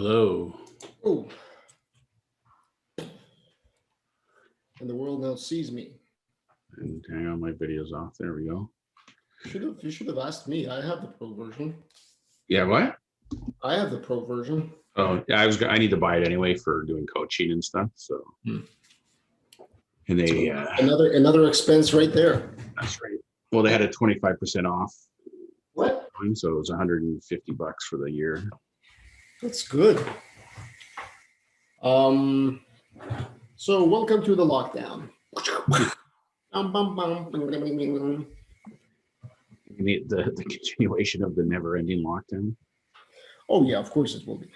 Hello. Oh, and the world now sees me. And hang on, my video's off. There we go. You should have asked me. I have the pro version. Yeah, what? I have the pro version. Oh, yeah, I need to buy it anyway for doing coaching and stuff. So, and they Another expense right there. that's right. Well, they had a 25% off. What? So it was $150 for the year. That's good. So welcome to the lockdown. The continuation of the never-ending lockdown. Oh yeah, of course it will be.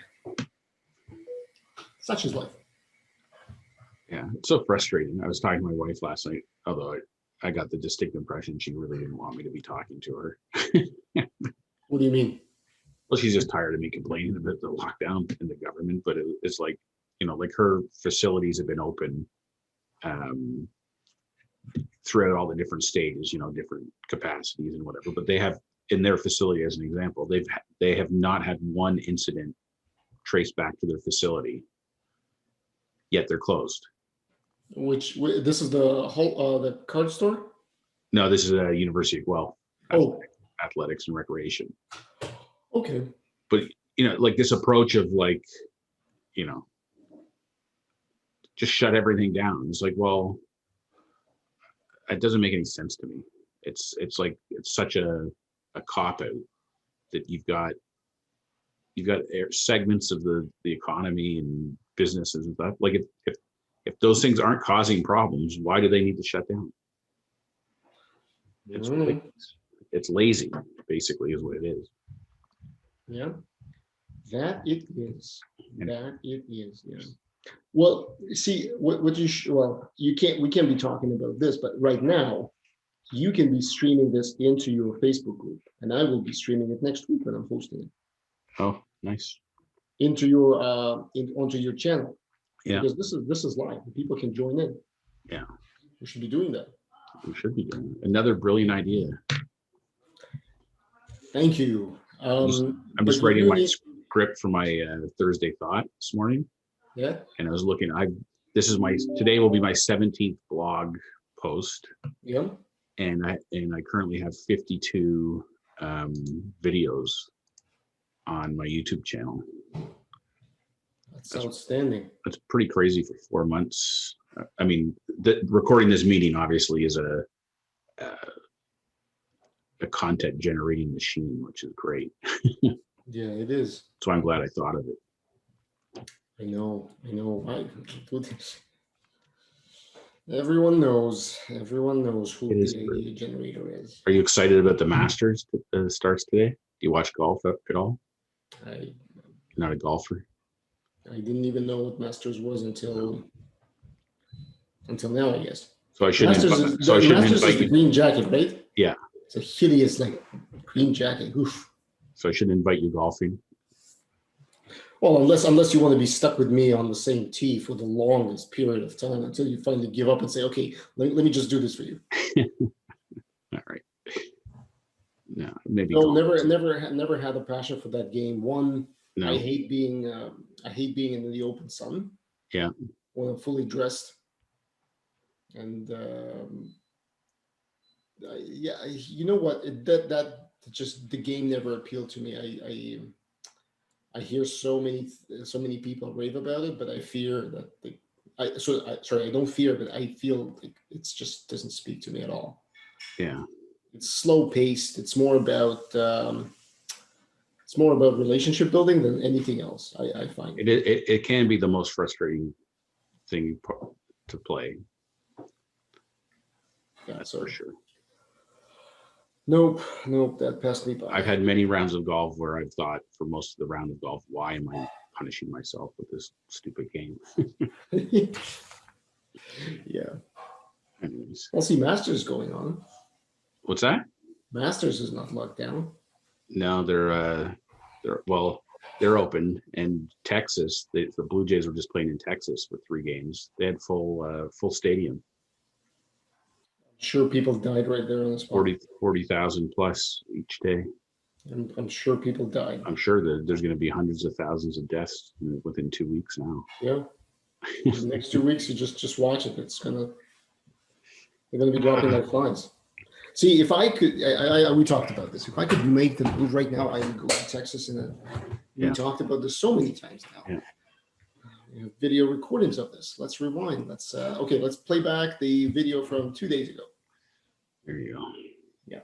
Such is life. Yeah, it's so frustrating. I was talking to my wife last night, although I got the distinct impression she really didn't want me to be talking to her. What do you mean? Well, she's just tired of me complaining about the lockdown and the government, but it's like, like her facilities have been open throughout all the different stages, different capacities and whatever, but they have in their facility, as an example, they have not had one incident traced back to their facility, yet they're closed. This is the whole the card store? No, this is a University of Guelph. Athletics and recreation. Okay. But like this approach of like, just shut everything down. It's like, well, it doesn't make any sense to me. It's like it's such a cop out that you've got segments of the economy and businesses and stuff. Like if those things aren't causing problems, why do they need to shut down? It's lazy, basically, is what it is. Yeah, that it is. That it is. Yeah. Well, see, we can't be talking about this, but right now, you can be streaming this into your Facebook group, and I will be streaming it next week when I'm hosting it. Oh, nice. Into your onto your channel. Yeah. Because this is live. People can join in. Yeah. We should be doing that. We should be doing it. Another brilliant idea. Thank you. I'm just writing my script for my Thursday thought this morning. Yeah. And I was looking. Today will be my 17th blog post. Yeah. And I currently have 52 videos on my YouTube channel. That's outstanding. That's pretty crazy for 4 months. I mean, recording this meeting obviously is a content generating machine, which is great. Yeah, it is. So I'm glad I thought of it. I know. Everyone knows who the generator is. Are you excited about the Masters that starts today? Do you watch golf at all? You're not a golfer? I didn't even know what Masters was until now, I guess. So I shouldn't. Masters is the green jacket, right? Yeah. It's a hideous green jacket. Oof. So I shouldn't invite you golfing. Well, unless you want to be stuck with me on the same tee for the longest period of time until you finally give up and say, okay, let me just do this for you. All right. No, maybe. No, never had a passion for that game. One, no. I hate being in the open sun. Yeah. When I'm fully dressed. And you know what? That just the game never appealed to me. I hear so many people rave about it, but I fear that I don't fear, but I feel like it's just doesn't speak to me at all. Yeah. It's slow paced. It's more about relationship building than anything else. I find it can be the most frustrating thing to play. Yeah, that's for sure. Nope, that passed me by. I've had many rounds of golf where I've thought for most of the round of golf, why am I punishing myself with this stupid game? Yeah. Anyways. I'll see Masters going on. What's that? Masters is not locked down. No, they're open. And Texas, the Blue Jays were just playing in Texas for 3 games. They had full stadium. Sure, people died right there on the spot. 40,000 plus each day. I'm sure people died. I'm sure that there's going to be hundreds of thousands of deaths within 2 weeks now. Yeah. The next 2 weeks, you just watch it. They're gonna be dropping like flies. See, if I could, we talked about this. If I could make the move right now, I would go to Texas. And we Yeah. talked about this so many times now. Yeah. We have video recordings of this. Let's rewind. Okay. Let's play back the video from 2 days ago. There you go. Yeah.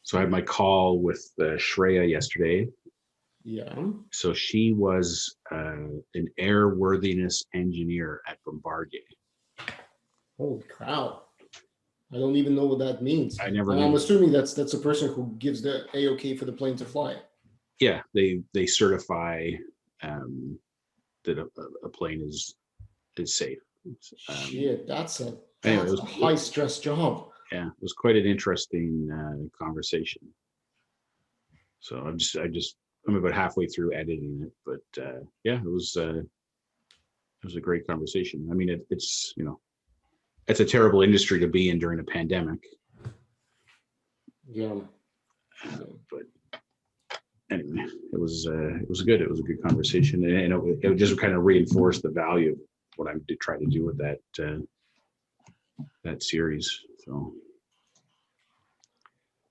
So I had my call with Shreya yesterday. Yeah. So she was an airworthiness engineer at Bombardier. Holy cow. I don't even know what that means. I never. I'm assuming that's a person who gives the A-OK for the plane to fly. Yeah, they certify that a plane is safe. Shit, that's a Anyway, high stress job. Yeah, it was quite an interesting conversation. So I'm about halfway through editing it, but yeah, it was a great conversation. I mean, it's it's a terrible industry to be in during a pandemic. Yeah. But anyway, it was good. It was a good conversation, and it just kind of reinforced the value of what I'm trying to do with that series. So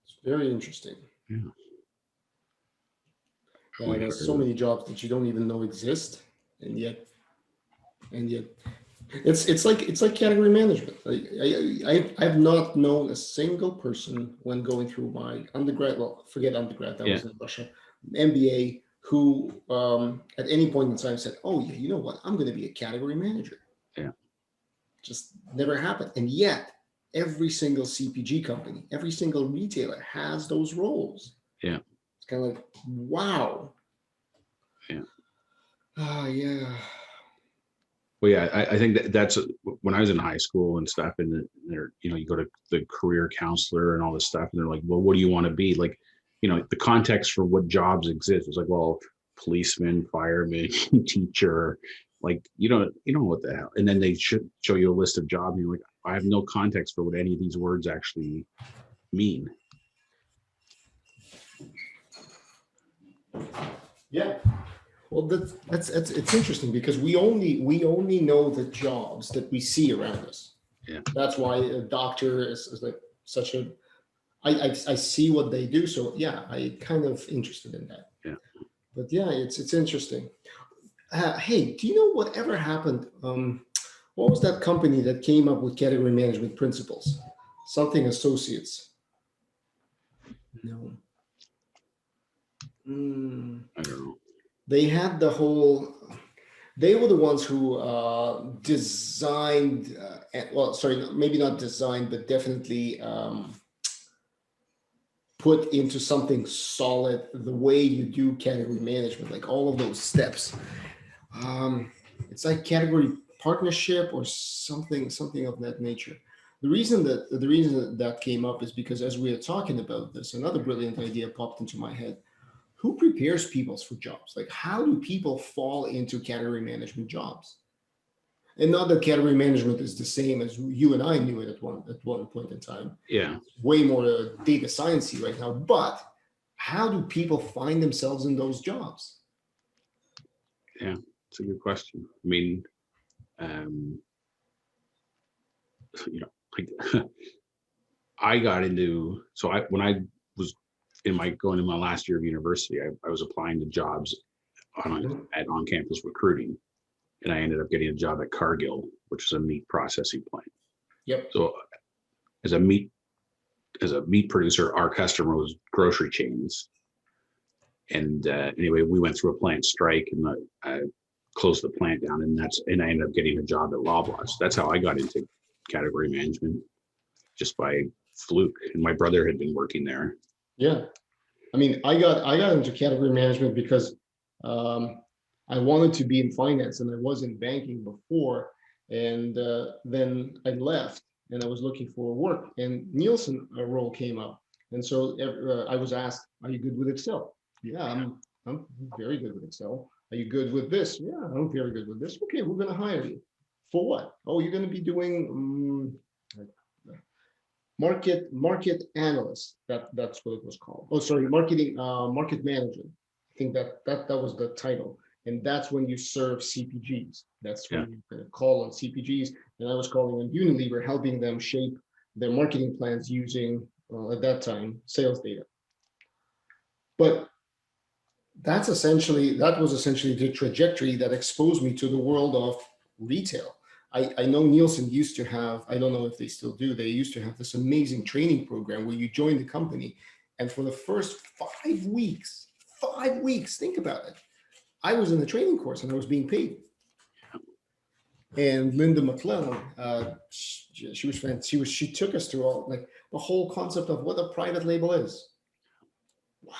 it's very interesting. Yeah. There's so many jobs that you don't even know exist, and yet it's like category management. I've not known a single person when going through my undergrad. Well, forget undergrad. That was in Russia. MBA who at any point in time said, "Oh yeah, you know what? I'm going to be a category manager." Yeah. Just never happened, and yet every single CPG company, every single retailer has those roles. Yeah. It's kind of like, wow. Yeah. Yeah. Well, yeah, I think that's when I was in high school and stuff, and there, you go to the career counselor and all this stuff, and they're like, "Well, what do you want to be?" Like, the context for what jobs exist was like, well, policeman, fireman, teacher, like you don't know what the hell. And then they should show you a list of jobs, and you're like, I have no context for what any of these words actually mean. Yeah. Well, that's it's interesting because we only know the jobs that we see around us. Yeah. That's why a doctor is like such a. I see what they do, so yeah, I kind of interested in that. Yeah. But yeah, it's interesting. Hey, do you know whatever happened? What was that company that came up with category management principles? Something Associates. No. I don't know. They had the whole. They were the ones who designed. Well, sorry, maybe not designed, but definitely put into something solid the way you do category management, like all of those steps. It's like category partnership or something of that nature. The reason that came up is because as we are talking about this, another brilliant idea popped into my head. Who prepares people for jobs? Like, how do people fall into category management jobs? And not that category management is the same as you and I knew it at one point in time. Yeah. It's way more data sciencey right now. But how do people find themselves in those jobs? Yeah, it's a good question. I mean, like I got into, when I was going in my last year of university, I was applying to jobs at on-campus recruiting, and I ended up getting a job at Cargill, which is a meat processing plant. Yep. So as a meat producer, our customer was grocery chains. And anyway, we went through a plant strike, and I closed the plant down, and I ended up getting a job at Loblaws. That's how I got into category management, just by fluke. And my brother had been working there. Yeah, I mean, I got into category management because I wanted to be in finance, and I was in banking before, and then I left, and I was looking for work, and Nielsen role came up, and so I was asked, "Are you good with Excel?" Yeah, I'm very good with Excel. Are you good with this? Yeah, I'm very good with this. Okay, we're going to hire you. For what? Oh, you're going to be doing market analyst. That's what it was called. Oh, sorry, market manager. I think that was the title. And that's when you serve CPGs. That's Yeah. when you call on CPGs. And I was calling on Unilever, helping them shape their marketing plans using at that time sales data. But that was essentially the trajectory that exposed me to the world of retail. I know Nielsen used to have, I don't know if they still do, they used to have this amazing training program where you join the company, and for the first 5 weeks, think about it, I was in the training course and I was being paid. And Linda McClellan, she took us through all, like, the whole concept of what a private label is. Wow.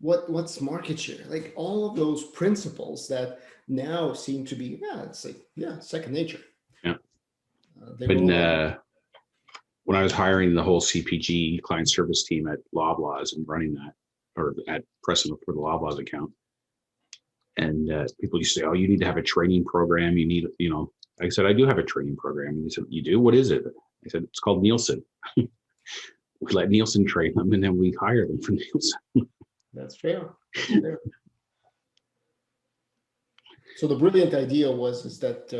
What's market share, like all of those principles that now seem to be, it's like, second nature. Yeah. When I was hiring the whole CPG client service team at Loblaws and running that, or at Preston for the Loblaws account, and people used to say, "Oh, you need to have a training program. You need, I said, I do have a training program." And he said, "You do? What is it?" I said, "It's called Nielsen." We let Nielsen train them, and then we hire them for Nielsen. That's fair. So the brilliant idea is that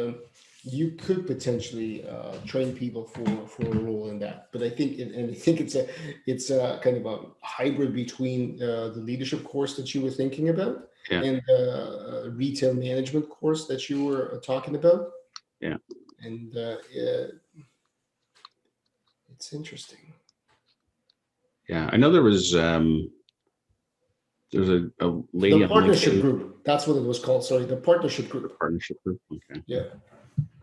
you could potentially train people for a role in that. But I think it's a kind of a hybrid between the leadership course that you were thinking about, Yeah. and the retail management course that you were talking about. Yeah. And it's interesting. Yeah, I know there was there's a lady. The partnership group. That's what it was called. Sorry, the partnership group. The partnership group. Okay. Yeah.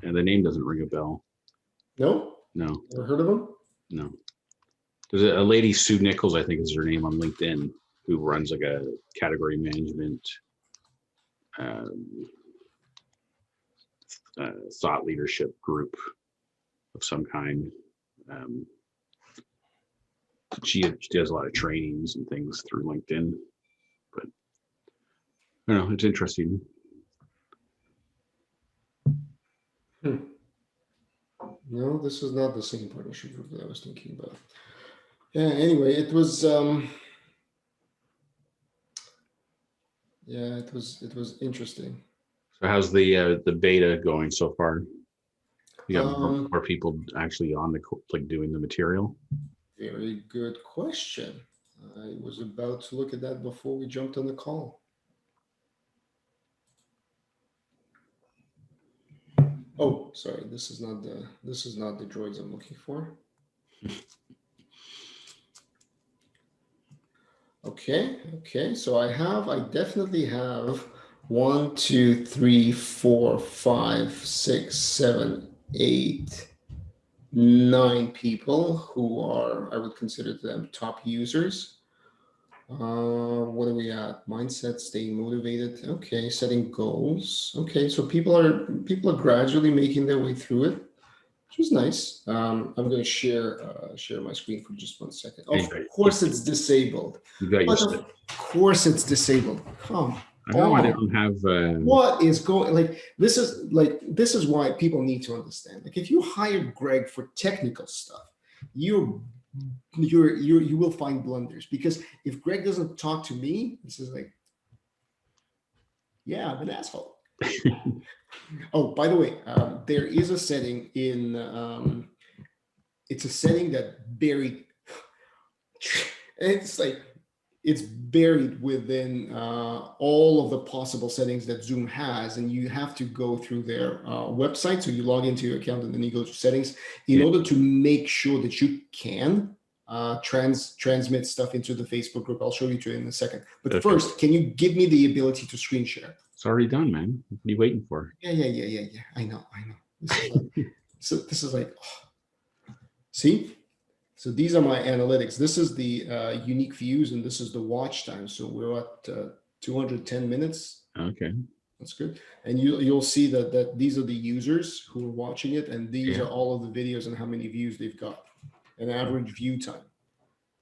And the name doesn't ring a bell. No. No. Ever heard of them? No. There's a lady, Sue Nichols, I think is her name on LinkedIn, who runs like a category management thought leadership group of some kind. She does a lot of trainings and things through LinkedIn, but I don't know, it's interesting. No, this is not the same partnership group that I was thinking about. Yeah, anyway, it was it was interesting. So how's the beta going so far? You got more people actually on the, like, doing the material? Very good question. I was about to look at that before we jumped on the call. Oh, sorry, this is not the droids I'm looking for. Okay. So I definitely have 1, 2, 3, 4, 5, 6, 7, 8, 9 people who are, I would consider them top users. What are we at? Mindset, staying motivated. Okay, setting goals. Okay, so people are gradually making their way through it, which is nice. I'm going to share my screen for just 1 second. Of course, it's disabled. Of course, it's disabled. Come I don't know why they don't have. What is going? This is why people need to understand. Like, if you hire Greg for technical stuff, you will find blunders, because if Greg doesn't talk to me, this is like, yeah, I'm an asshole. Oh, by the way, there is a setting in. It's a setting that buried. It's like it's buried within all of the possible settings that Zoom has, and you have to go through their website. So you log into your account and then you go to settings in order to make sure that you can transmit stuff into the Facebook group. I'll show you to it in a second. But first, can you give me the ability to screen share? It's already done, man. What are you waiting for? Yeah. I know. This is like, oh. See? So these are my analytics. This is the unique views, and this is the watch time. So we're at 210 minutes. Okay. That's good. And you'll see that these are the users who are watching it, and these are all of the videos and how many views they've got, an average view time.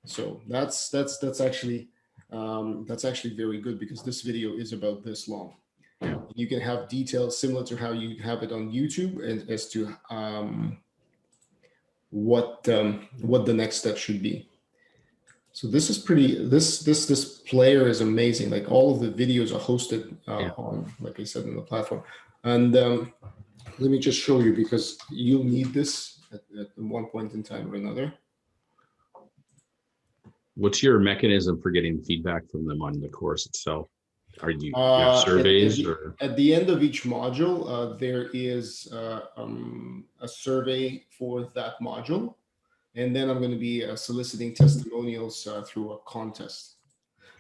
So that's actually very good, because this video is about this long. Yeah. You can have details similar to how you have it on YouTube, and as to what the next step should be. So this is pretty. This player is amazing. Like all of the videos are hosted on, like I said, in the platform. And let me just show you, because you'll need this at one point in time or another. What's your mechanism for getting feedback from them on the course itself? Are you have surveys or? At the end of each module, there is a survey for that module, and then I'm going to be soliciting testimonials through a contest.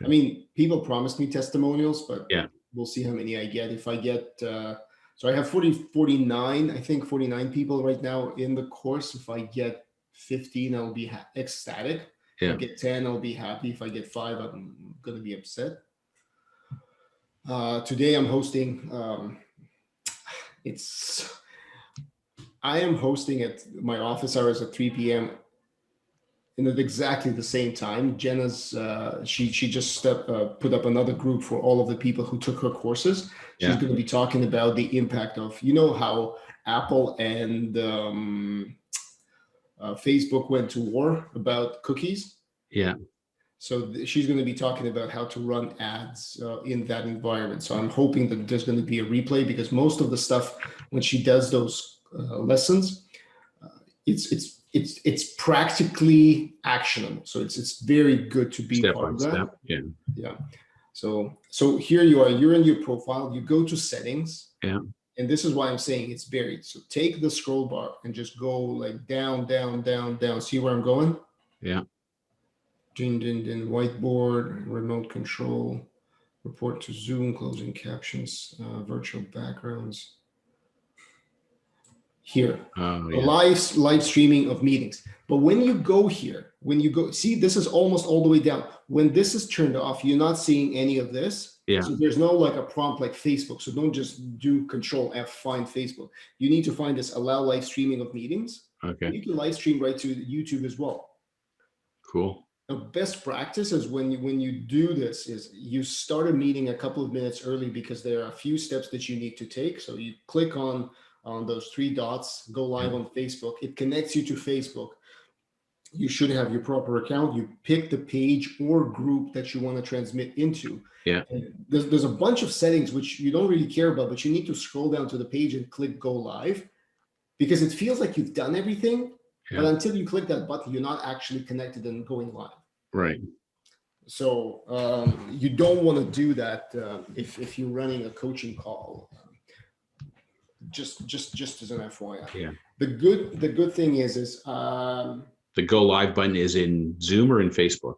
I mean, people promised me testimonials, but we'll see how many I get. If I get, so I have 49, I think 49 people right now in the course. If I get 15, I'll be ecstatic. If I get 10, I'll be happy. If I get 5, I'm going to be upset. Today I'm hosting, I am hosting at my office hours at 3 p.m. and at exactly the same time. Jenna's, she just put up another group for all of the people who took her courses. She's going to be talking about the impact of, how Apple and Facebook went to war about cookies. Yeah. So she's going to be talking about how to run ads in that environment. So I'm hoping that there's going to be a replay, because most of the stuff, when she does those lessons, it's practically actionable. So it's very good to be step part by of that. step. Yeah. So here you are. You're in your profile. You go to settings. Yeah. And this is why I'm saying it's buried. So take the scroll bar and just go like down, down, down, down. See where I'm going? Yeah. Whiteboard, remote control, report to Zoom, closing captions, virtual backgrounds. Here, live streaming of meetings. But when you go here, see, this is almost all the way down. When this is turned off, you're not seeing any of this. Yeah. So there's no like a prompt like Facebook. So don't just do Control F, find Facebook. You need to find this allow live streaming of meetings. Okay. You can live stream right to YouTube as well. Cool. The best practice is when you do this is you start a meeting a couple of minutes early, because there are a few steps that you need to take. So you click on those 3 dots, go live on Facebook. It connects you to Facebook. You should have your proper account. You pick the page or group that you want to transmit into. Yeah. And there's a bunch of settings which you don't really care about, but you need to scroll down to the page and click go live, because it feels like you've done everything. But until you click that button, you're not actually connected and going live. Right. So you don't want to do that if you're running a coaching call. Just as an FYI. Yeah. The good thing is the go live button is in Zoom or in Facebook?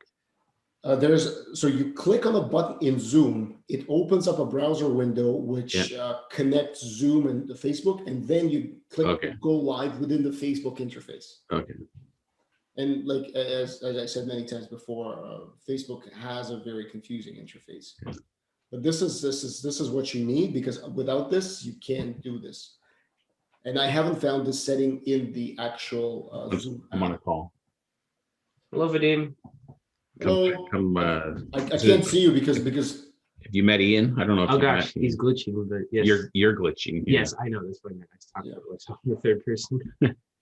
So you click on a button in Zoom, it opens up a browser window which connects Zoom and the Facebook, and then you click go live within the Facebook interface. Okay. And like as I said many times before, Facebook has a very confusing interface. Okay. But this is what you need, because without this you can't do this. And I haven't found this setting in the actual Zoom app. I'm on a call. Hello, Vadim. Come. I can't see you because. Have you met Ian? I don't know. If gosh, he's glitching a little bit. Yes. You're glitching. Yeah. Yes, I know. That's why I talk about myself in the third person.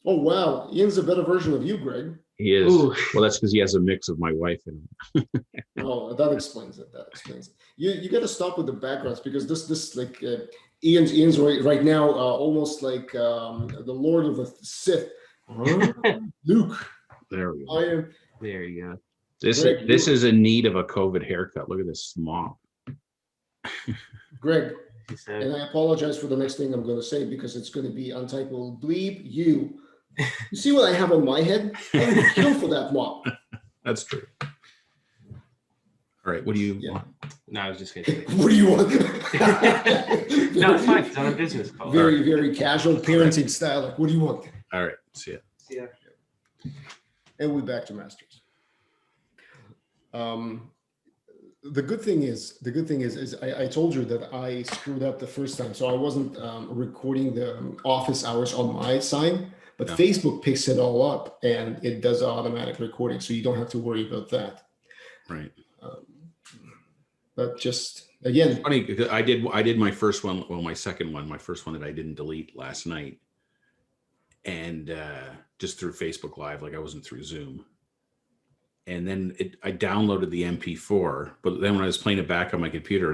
Oh wow, Ian's a better version of you, Greg. He is. Ooh. Well, that's because he has a mix of my wife and him. Oh, that explains it. You got to stop with the backgrounds, because this like Ian's right now almost like the Lord of the Sith. Luke. There we go. There you go. This is in need of a COVID haircut. Look at this smog. Greg, and I apologize for the next thing I'm going to say, because it's going to be untypable. Bleep you. You see what I have on my head? I would kill for that mop. That's true. All right. What do you want? No, I was just going to say. What do you want? No, it's fine. It's on a business call. Very, very casual parenting style. Like, what do you want? All right. See ya. See ya. And we're back to Masters. The good thing is I told you that I screwed up the first time. So I wasn't recording the office hours on my side, but Facebook picks it all up and it does automatic recording. So you don't have to worry about that. Right. But just again, it's funny because I did my first one. Well, my second one, my first one that I didn't delete last night. And just through Facebook Live, like I wasn't through Zoom. And then I downloaded the MP4, but then when I was playing it back on my computer,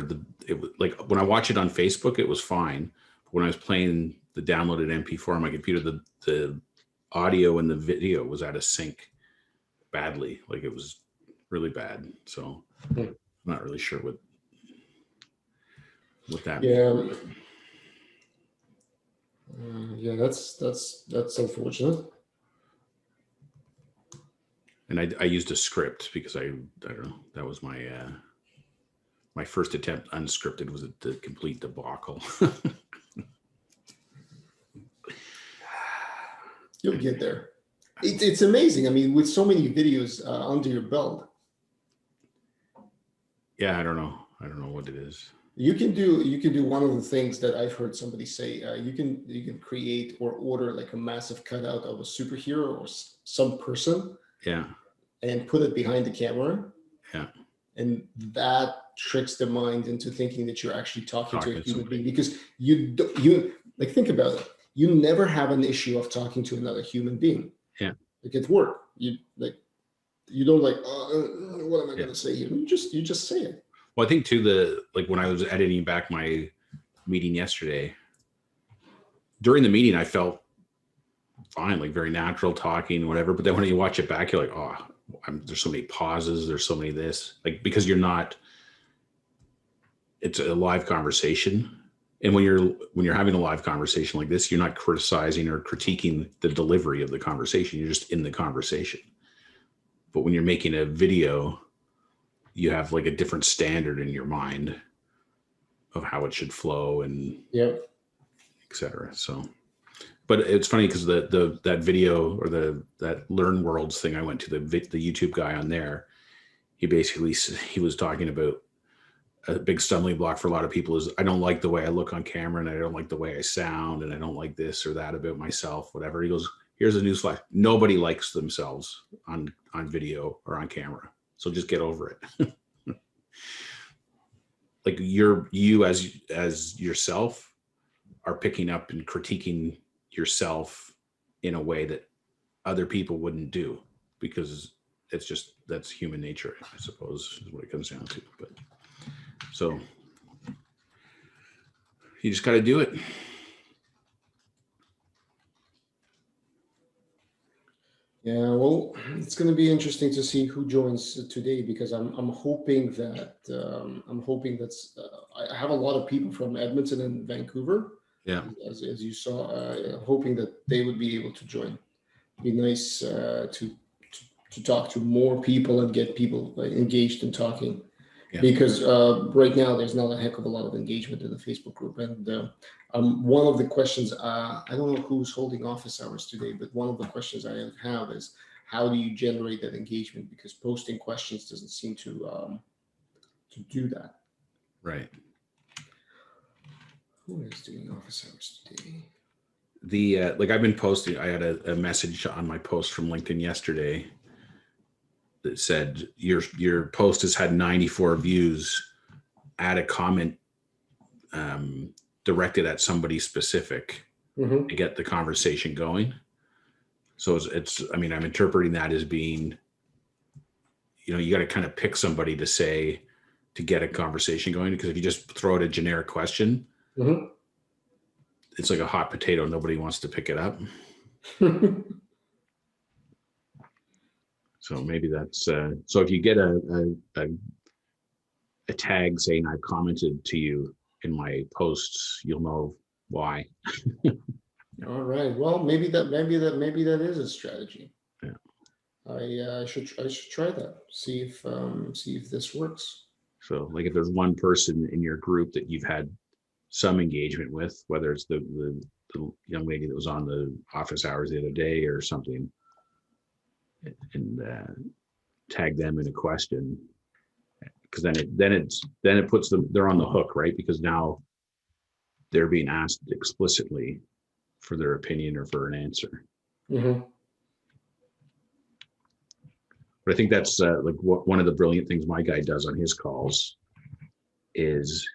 it was like when I watch it on Facebook, it was fine. But when I was playing the downloaded MP4 on my computer, the audio and the video was out of sync badly. Like it was really bad. So I'm not really sure what that means. Yeah, that's unfortunate. And I used a script because I don't know, that was my my first attempt unscripted was a complete debacle. You'll get there. It's amazing. I mean, with so many videos under your belt. Yeah, I don't know what it is. You can do one of the things that I've heard somebody say. You can create or order like a massive cutout of a superhero or some person. Yeah. And put it behind the camera. Yeah. And that tricks the mind into thinking that you're actually talking to a human being, because you like, think about it. You never have an issue of talking to another human being. Yeah. Like at work, you don't like, what am I going to say here? You just say it. Well, I think too, like when I was editing back my meeting yesterday, during the meeting, I felt fine, like very natural talking, whatever. But then when you watch it back, you're like, oh, there's so many pauses. There's so many this, like, because it's a live conversation. And when you're having a live conversation like this, you're not criticizing or critiquing the delivery of the conversation. You're just in the conversation. But when you're making a video, you have like a different standard in your mind of how it should flow and et cetera. So, but it's funny because that video or that Learn Worlds thing I went to, the YouTube guy on there, he was talking about a big stumbling block for a lot of people is I don't like the way I look on camera, and I don't like the way I sound, and I don't like this or that about myself, whatever. He goes, here's a newsflash. Nobody likes themselves on video or on camera. So just get over it. Like you as yourself are picking up and critiquing yourself in a way that other people wouldn't do, because that's human nature, I suppose, is what it comes down to. But so you just got to do it. Yeah, well, it's going to be interesting to see who joins today, because I'm hoping that I have a lot of people from Edmonton and Vancouver. Yeah, as you saw, hoping that they would be able to join. It'd be nice to talk to more people and get people engaged in talking. Yeah. Because right now there's not a heck of a lot of engagement in the Facebook group. And one of the questions, I don't know who's holding office hours today, but one of the questions I have is, how do you generate that engagement? Because posting questions doesn't seem to do that. Right. Who is doing office hours today? Like I've been posting, I had a message on my post from LinkedIn yesterday that said your post has had 94 views. Add a comment directed at somebody specific to get the conversation going. So it's I mean, I'm interpreting that as being, you got to kind of pick somebody to say to get a conversation going, because if you just throw out a generic question, it's like a hot potato. Nobody wants to pick it up. So maybe that's so if you get a tag saying I've commented to you in my posts, you'll know why. All right. Well, maybe that is a strategy. Yeah. I should try that. See if this works. So like if there's one person in your group that you've had some engagement with, whether it's the young lady that was on the office hours the other day or something, and tag them in a question, because then it puts them, they're on the hook, right? Because now they're being asked explicitly for their opinion or for an answer. But I think that's like one of the brilliant things my guy does on his calls is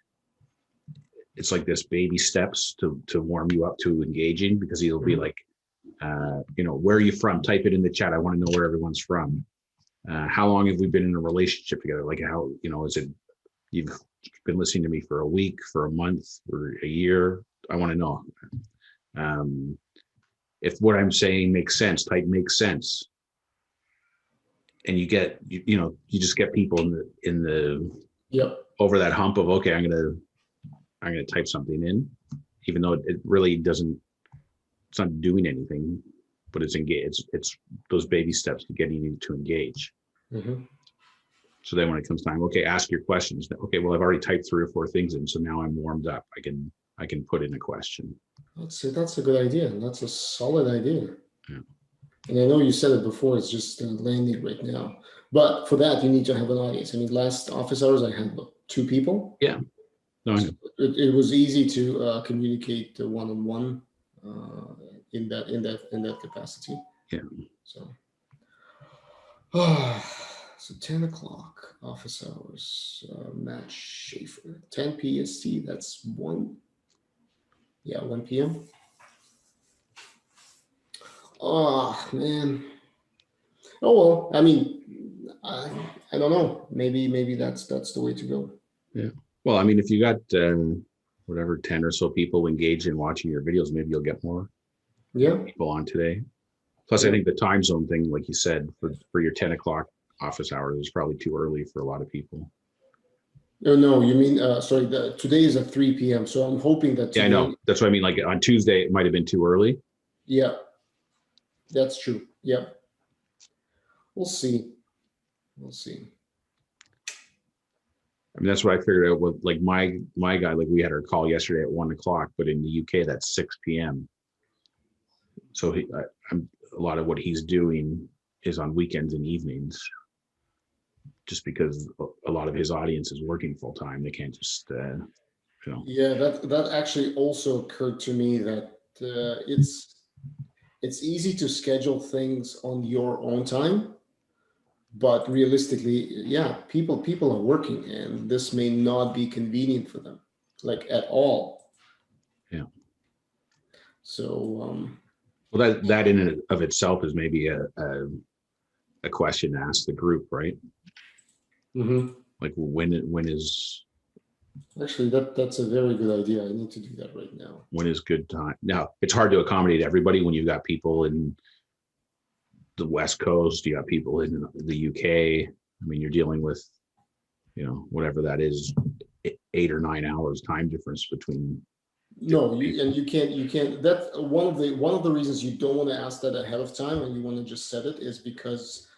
it's like this baby steps to warm you up to engaging, because he'll be like, Where are you from? Type it in the chat. I want to know where everyone's from. How long have we been in a relationship together? Like how, is it, you've been listening to me for a week, for a month, for a year? I want to know. If what I'm saying makes sense, type makes sense. And you get, you just get people in the Yep. over that hump of, okay, I'm gonna type something in, even though it really doesn't, it's not doing anything, but it's engaged. It's those baby steps to getting you to engage. Mhm. So then when it comes time, okay, ask your questions. Okay, well, I've already typed 3 or 4 things in, so now I'm warmed up. I can put in a question. That's a good idea. That's a solid idea. Yeah. And I know you said it before, it's just landing right now. But for that, you need to have an audience. I mean, last office hours, I had 2 people. Yeah. No, I know. It was easy to communicate one-on-one in that capacity. Yeah. So, so 10 o'clock office hours. Matt Schaefer, 10 PST. That's 1. Yeah, 1 p.m. Oh man. Oh well. I mean, I don't know. Maybe that's the way to go. Yeah. Well, I mean, if you got whatever 10 or so people engaged in watching your videos, maybe you'll get more Yeah. people on today. Plus, I think the time zone thing, like you said, for your 10 o'clock office hour, is probably too early for a lot of people. No, you mean sorry. Today is at 3 p.m. So I'm hoping that today, Yeah, I know. That's what I mean. Like on Tuesday, it might have been too early. yeah, that's true. Yeah, we'll see. We'll see. I mean, that's what I figured out with like my guy. Like we had our call yesterday at 1 o'clock, but in the UK that's 6 p.m. So a lot of what he's doing is on weekends and evenings, just because a lot of his audience is working full time. They can't just Yeah, that actually also occurred to me that it's easy to schedule things on your own time, but realistically, yeah, people are working, and this may not be convenient for them, like at all. Yeah. So Well, that in and of itself is maybe a question to ask the group, right? mhm. Like when is Actually, that's a very good idea. I need to do that right now. good time? Now it's hard to accommodate everybody when you've got people in the West Coast, you got people in the UK. I mean, you're dealing with, whatever that is, 8 or 9 hours time difference between. No, you can't. That's one of the reasons you don't want to ask that ahead of time, and you want to just set it, is because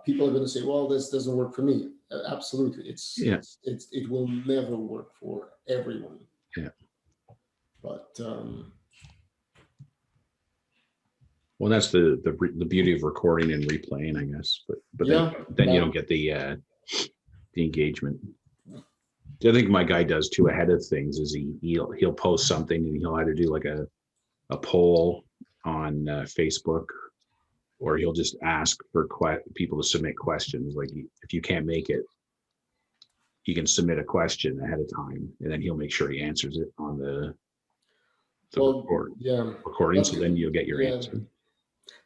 people are going to say, "Well, this doesn't work for me." Absolutely, Yeah. it will never work for everyone. Yeah. But Well, that's the beauty of recording and replaying, I guess. But yeah, then you don't get the engagement. The other thing my guy does too ahead of things is he'll post something and he'll either do like a poll on Facebook, or he'll just ask for people to submit questions. Like if you can't make it, you can submit a question ahead of time, and then he'll make sure he answers it on the recording. So then you'll get your answer.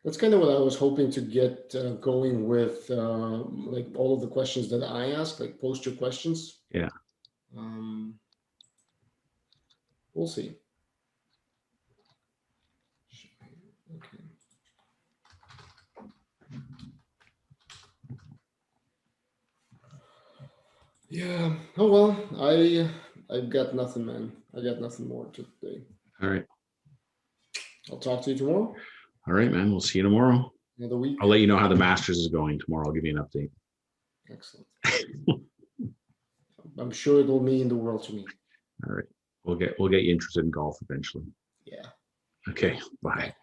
That's kind of what I was hoping to get going with, like all of the questions that I ask, like post your questions. Yeah. We'll see. Okay. Yeah. Oh well, I've got nothing, man. I got nothing more today. All right. I'll talk to you tomorrow. All right, man. We'll see you tomorrow. Another week. I'll let you know how the Masters is going tomorrow. I'll give you an update. Excellent. I'm sure it'll mean the world to me. All right. We'll get you interested in golf eventually. Yeah. Okay. Bye.